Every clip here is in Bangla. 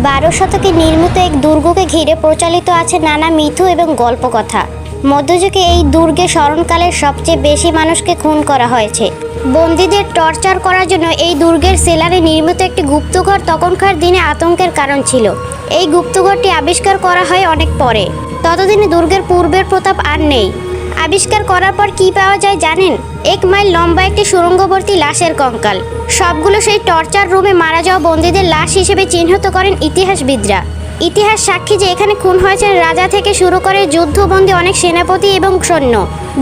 12 শতকে নির্মিত এক দুর্গকে ঘিরে প্রচলিত আছে নানা মিথু এবং গল্পকথা। মধ্যযুগে এই দুর্গে স্মরণকালের সবচেয়ে বেশি মানুষকে খুন করা হয়েছে। বন্দীদের টর্চার করার জন্য এই দুর্গের সেলারে নির্মিত একটি গুপ্তঘর তখনকার দিনে আতঙ্কের কারণ ছিল। এই গুপ্তঘরটি আবিষ্কার করা হয় অনেক পরে। ততদিনে দুর্গের পূর্বের প্রতাপ আর নেই। আবিষ্কার করার পর কি পাওয়া যায় জানেন? 1 মাইল লম্বা একটি সুড়ঙ্গবর্তী লাশের কঙ্কাল। সবগুলো সেই টর্চার রুমে মারা যাওয়া বন্দীদের লাশ হিসেবে চিহ্নিত করেন ইতিহাসবিদরা। ইতিহাস সাক্ষী যে এখানে খুন হয়েছেন রাজা থেকে শুরু করে যুদ্ধবন্দী অনেক সেনাপতি এবং সৈন্য।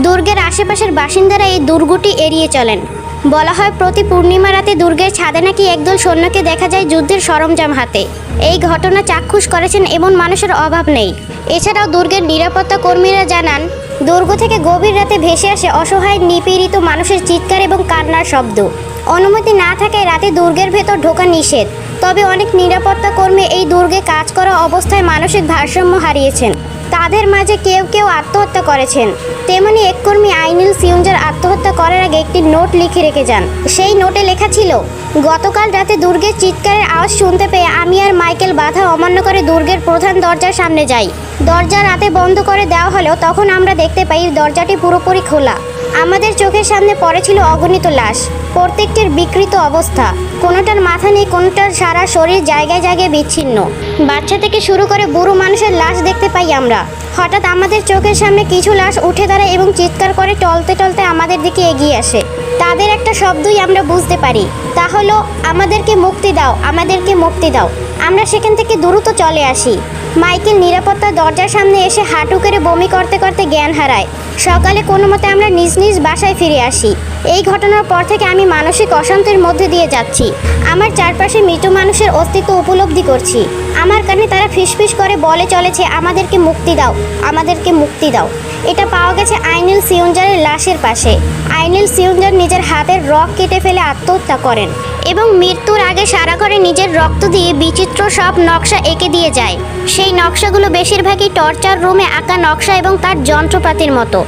দুর্গের আশেপাশের বাসিন্দারা এই দুর্গটি এড়িয়ে চলেন। বলা হয় প্রতি পূর্ণিমা রাতে দুর্গের ছাদে নাকি একদল সৈন্যকে দেখা যায় যুদ্ধের সরঞ্জাম হাতে। এই ঘটনা চাক্ষুষ করেছেন এমন মানুষের অভাব নেই। এছাড়াও দুর্গের নিরাপত্তা কর্মীরা জানান, দুর্গ থেকে গভীর রাতে ভেসে আসে অসহায় নিপীড়িত মানুষের চিৎকার এবং কান্নার শব্দ। অনুমতি না থাকায় রাতে দুর্গের ভেতর ঢোকা নিষেধ। তবে অনেক নিরাপত্তা কর্মী এই দুর্গে কাজ করা অবস্থায় মানসিক ভারসাম্য হারিয়েছেন। তাদের মাঝে কেউ কেউ আত্মহত্যা করেছেন। তেমনি এক কর্মী আইনিল সিউঞ্জার আত্মহত্যা করার আগে একটি নোট লিখে রেখে যান। সেই নোটে লেখা ছিল, গতকাল রাতে দুর্গের চিৎকারের আওয়াজ শুনতে পেয়ে আমি আর মাইকেল বাধা অমান্য করে দুর্গের প্রধান দরজার সামনে যাই। দরজা রাতে বন্ধ করে দেওয়া হলেও তখন আমরা দেখতে পাই দরজাটি পুরোপুরি খোলা। আমাদের চোখের সামনে পড়েছিল অগণিত লাশ, প্রত্যেকটির বিকৃত অবস্থা। কোনোটার মাথা নেই, কোনোটার সারা শরীর জায়গায় জায়গায় বিচ্ছিন্ন। বাচ্চা থেকে শুরু করে বুড়ো মানুষের লাশ দেখতে পাই আমরা। হঠাৎ আমাদের চোখের সামনে কিছু লাশ উঠে দাঁড়ায় এবং চিৎকার করে টলতে টলতে আমাদের দিকে এগিয়ে আসে। তাদের একটা শব্দই আমরা বুঝতে পারি, তা হলো আমাদেরকে মুক্তি দাও, আমাদেরকে মুক্তি দাও। আমরা সেখান থেকে দ্রুত চলে আসি। মাইকেল নিরাপত্তা দরজার সামনে এসে হাঁটু করে বমি করতে করতে জ্ঞান হারায়। সকালে কোনো মতে আমরা নিজ নিজ বাসায় ফিরে আসি। এই ঘটনার পর থেকে আমি মানসিক অশান্তির মধ্যে দিয়ে যাচ্ছি। আমার চারপাশে মৃত মানুষের অস্তিত্ব উপলব্ধি করছি। আমার কানে তারা ফিসফিস করে বলে চলেছে, আমাদেরকে মুক্তি দাও, আমাদেরকে মুক্তি দাও। এটা পাওয়া গেছে আইনিল সিউঞ্জারের লাশের পাশে। আইনিল সিউঞ্জার নিজের হাতের রক কেটে ফেলে আত্মহত্যা করেন এবং মৃত্যুর আগে সারা ঘরে নিজের রক্ত দিয়ে বিচিত্র সব নকশা এঁকে দিয়ে যায়। সেই নকশাগুলো বেশিরভাগই টর্চার রুমে আঁকা নকশা এবং তার যন্ত্রপাতির মতো।